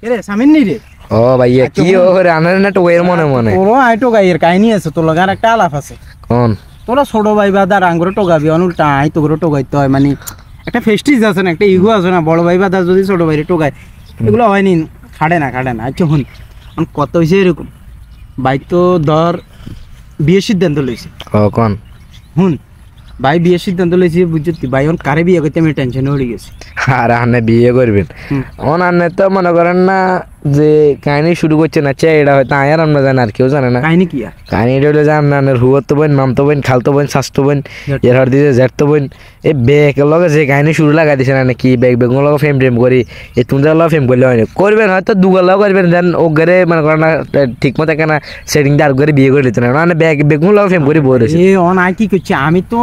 এরে সামিন নি রে ও ভাইয়া কি ওরে আনার না টোয়ের মনে মনে ওরও আইটো গাইয়ের কাহিনী আছে তোর লগার একটা আলাপ আছে কোন তোরা ছোট ভাই বা দার আঙ্গুরে টোকাবি অনুলটা আই তো করে টোকাইতে হয় মানে একটা ফেস্টিজ আছে না একটা ইগো আছে না বড় ভাই বা দার যদি ছোট ভাইরে টোকায় এগুলো হয়নি খাড়ে না আচ্ছা হুন কত হয়েছে এরকম ভাই তো ধর বিয়ের সিদ্ধান্ত লইছে ও কোন হুন ভাই বিয়ের সিদ্ধান্ত লইছে বুঝছি ভাই ওন কারে বিয়ে করতে আমি টেনশনে উড়ে গেছি আর আনে বিয়ে করবেন ওন আনে তো মনে করেন না যে কাহিনী শুরু করছে না চে এটা হয়তো আয়ার আমরা জানি আর কেউ জানে না কাহিনী কি আর কাহিনী এটা হলো যে আপনার হুয়তো বোন মামতো বোন খালতো বোন শাস্তো বোন এর হর দিছে জেঠতো বোন এই ব্যাগের লগে যে কাহিনী শুরু লাগাই দিছে না কি ব্যাগ বেগুন লগে ফেম টেম করি এই তুমি লগে ফেম করলে হয় না করবেন হয়তো দুগাল লগে করবেন দেন ও ঘরে মনে করেন না ঠিক মতো কেন সেটিং আর ঘরে বিয়ে করে দিতে না মানে ব্যাগ বেগুন লগে ফেম করে বই রয়েছে এ অন আই কি করছি আমি তো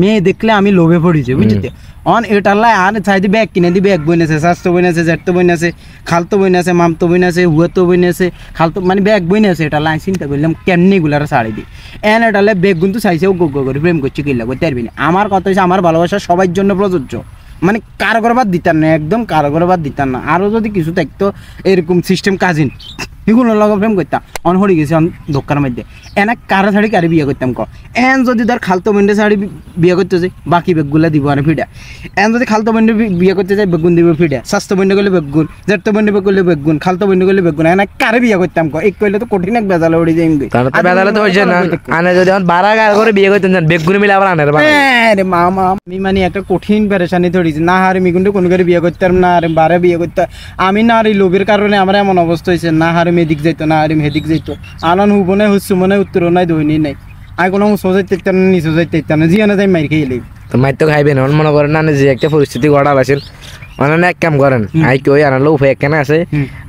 মেয়ে দেখলে আমি লোভে পড়েছি বুঝতে অন এটার লাই আর চাইদি ব্যাগ কিনে দি ব্যাগ বই আছে স্বাস্থ্য বই আছে জেঠতো বই আছে খালতো বই আছে মামতো বই আছে হুয়াতো বই আছে খালতো মানে ব্যাগ বই আছে এটা লাই চিন্তা করলাম কেমনি গুলার শাড়ি দিই এন এটালে ব্যাগ কিন্তু চাইছে ও গো করে প্রেম করছে কিল্লা করতে পারবি না আমার কথা হচ্ছে আমার ভালোবাসা সবার জন্য প্রযোজ্য মানে কারোর বাদ দিতাম না একদম কারোর বাদ দিতাম না আরও যদি কিছু থাকতো এরকম সিস্টেম কাজিন এগুলোর লগে প্রেম করতাম অন হরি গেছি অন দোকানের মধ্যে এনে কারো ছাড়ি কারে বিয়ে করতাম এন যদি ধর খালতো বোনদের ছাড়ি বিয়ে করতে যাই বাকি বেগগুলা দিব আর ফিডা এন যদি খালতো বোনদের বিয়ে করতে যাই বেগুন দিব ফিডা স্বাস্থ্য বন্ধু করলে বেগুন জেঠতো বন্ধু করলে বেগুন খালতো বন্ধু করলে বেগুন এনে কারে বিয়ে করতাম এক কইলে তো কঠিন এক বেজালে উড়ে যাই বেজালে তো হয়েছে না আনে যদি আমার 12 করে বিয়ে করতেন বেগুন মিলে আবার আনের রে মামা আমি মানে একটা কঠিন পেরেশানি ধরেছি না হারে মিগুনটা কোন করে বিয়ে করতাম না আরে বারে বিয়ে করতাম আমি না আর এই লোভের কারণে আমার এমন অবস্থা হয়েছে না হারে মেদিক যাইতো না আরে মেদিক যাইতো আনন হুবনে হচ্ছে মনে উত্তর নাই দৈনি নাই আই কোনো সোজাইতে ইত্যান না নিচে যাইতে ইত্যান না জিয়ানা যাই মাইর খেয়ে লই তো মাইর তো খাইবেন মনে করেন না যে একটা পরিস্থিতি গড়া আছে অনেক এক কাম করেন আই কই আনার লোক এখানে আছে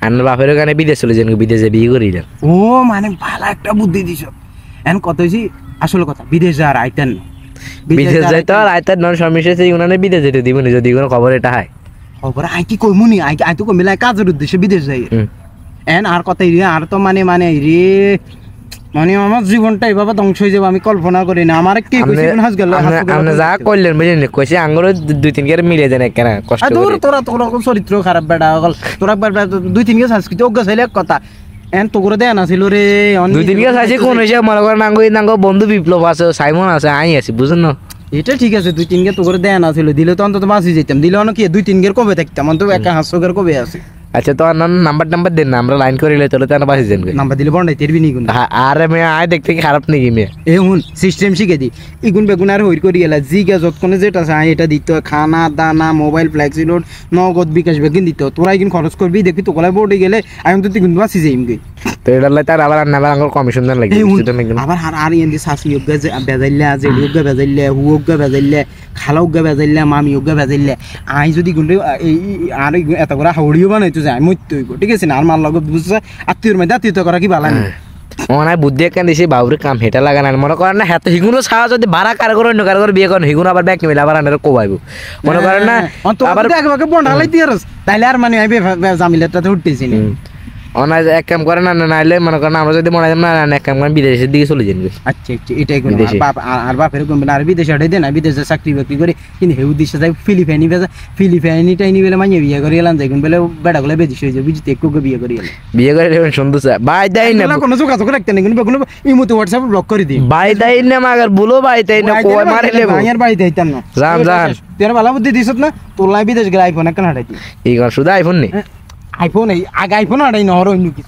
আনার বাপের ওখানে বিদেশ চলে যান বিদেশে বিয়ে করিলেন ও মানে ভালো একটা বুদ্ধি দিছ এখন কত হয়েছি আসলে কথা বিদেশ যাওয়ার আইতেন না বিদেশ যাইতে আর আইতেন নন সমস্যা উনানে বিদেশ যেতে দিব না যদি কোনো খবর এটা হয় খবর আই কি কইমুনি আই তো কমিলা কাজের উদ্দেশ্যে বিদেশ যাই এন আর কথা আর তো মানে মানে রে মানে আমার জীবনটা এভাবে ধ্বংস হয়ে যাবে আমি কল্পনা করি না আমার কি হাস গেল আপনি যা করলেন বুঝলেন কইছে আঙ্গুর 2-3 কে মিলে দেন কেন কষ্ট করে তোরা চরিত্র খারাপ বেটা তোরা 2-3 কে সংস্কৃতি অজ্ঞ ছিল এক কথা এন তো করে দেন আছিল রে 2-3 কে চাইছে কোন হইছে মনে করেন নাঙ্গো বন্ধু বিপ্লব আছে সাইমন আছে আই আছি বুঝেন না এটা ঠিক আছে 2-3 কে তো করে দেন আছিল দিলে তো অন্তত বাঁচি যেতাম দিলে অন কি 2-3 কে কবে থাকতাম অন্তত একা 500 কে কবে আছে আচ্ছা তো নাম্বার দেন না আমরা লাইন করিলে চলে তো বাসি যান নাম্বার দিলে বন্ডাই তেরবি নি গুণ আরে মে আই দেখতে কি খারাপ নাকি মে এ হুন সিস্টেম শিখে দি ইগুন বেগুন আর হইর করি গেলা জিগা যতক্ষণে যেটা চাই এটা দিতে হয় খানা দানা মোবাইল ফ্লেক্সি লোড নগদ বিকাশ বেগিন দিতে তোরা ইগুন খরচ করবি দেখি তো কলাই বোর্ডে গেলে আমি তো তিগুন বাসি যাইম গে তো এটা লাই তার আবার নাম্বার আঙ্গুর কমিশন দেন লাগি আবার আর এন্দি সাসি যোগা যে বেজাইলা যে যোগা বেজাইলা হুগা বেজাইলা খালাউগা বেজাইলা মামি যোগা বেজাইলা আই যদি গুন্ডে এই আর এত করে হাউড়িও বানাইতো যায় মইতো ঠিক আছে না আর মার লগে বুঝছে আত্মীয়র মধ্যে আত্মীয়তা করা কি ভালো না ওনায় বুদ্ধি কেন দিছি বাবুরে কাম হেটা লাগান মনে করেন না হেত হিগুনো ছাড়া যদি ভাড়া কারগর বিয়ে করেন হিগুনো আবার ব্যাগ নিবে আবার আনার কোবাইবো মনে করেন না আবার আগে বন্ডালাই দিয়ারস তাইলে আর মানে আমি জামিলাটাতে উঠতেছি না ওনা এক কাম করে না নাইলে মনে করেন আমরা যদি মনে না এক কাম করেন বিদেশের দিকে চলে যাবে আচ্ছা আচ্ছা এটাই কোন আর বাপের কোন আর বিদেশে আড়াই দেন বিদেশে চাকরি বাকরি করে কিন্তু হেউ দেশে যাই ফিলিপাইনিটাই নিয়ে বেলে মাইয়ে বিয়ে করে এলাম যাই কোন বেলে বেড়াগুলো বেদিস হয়ে যাবে বুঝতে একটু বিয়ে করে বিয়ে করে সুন্দর ভাই দেয় না কোনো যোগাযোগ রাখতে নেই কোনো ইমুতে হোয়াটসঅ্যাপ ব্লক করে দিই ভাই দেয় না মাগার বলো ভাই দেয় না কোয় মারে লেব ভাইয়ের বাড়িতে আইতাম না জান তোর ভালো বুদ্ধি দিছত না তোর লাই বিদেশ গেলে আইফোন একটা হাঁটাইতি এই শুধু আইফোন নেই আইফোন এই আগে আইফোন আড়াই নহর অন্য কি